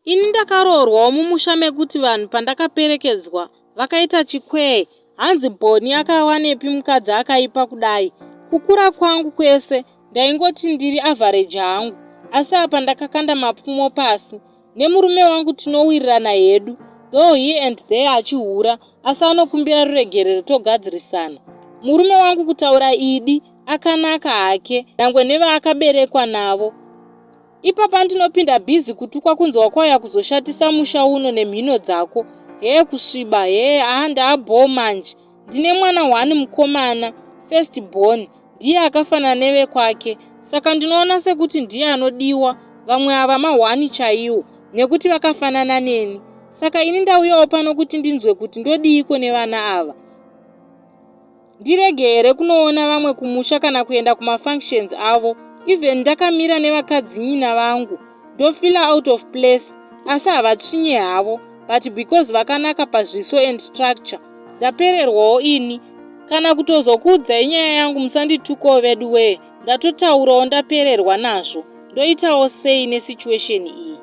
Ini ndakaroorwawo mumusha mekuti vanhu pandakaperekedzwa vakaita chikwee. Hanzi Bhoni akawa nepi mukadzi akaipa kudai. Kukura kwangu kwese ndaingoti ndiri avhareji hangu, asi apa ndakakanda mapfumo pasi. Nemurume wangu tinowirirana hedu, though he and they achihura, asi anokumbira ruregerero togadzirisana. Murume wangu kutaura idi akanaka hake, nyangwe nevaakaberekwa navo. Ipapa ndinopinda bhizi kutukwa kunzwa kwauya kuzoshatisa musha uno nemhino dzako. Kusviba, ndaabho manje. Ndine mwana 1 mukomana, first born, ndiye akafanana neve kwake. Saka ndinoona sekuti ndiye anodiwa, vamwe ava ma1 chaiwo, nekuti vakafanana neni. Saka ini ndauyawo pano kuti ndinzwe kuti ndodiiko nevana ava. Ndirege here kunoona vamwe kumusha kana kuenda kumafunctions avo. Even ndakamira nevakadzinyina vangu, ndofila out of place, asi havatsvinye havo, but because vakanaka pazviso and structure. Ndapererwawo ini. Kana kutozokuudzai nyaya yangu musandituko vedu wee. Ndatotaurawo ndapererwa nazvo. Ndoitawo sei nesituation iyi?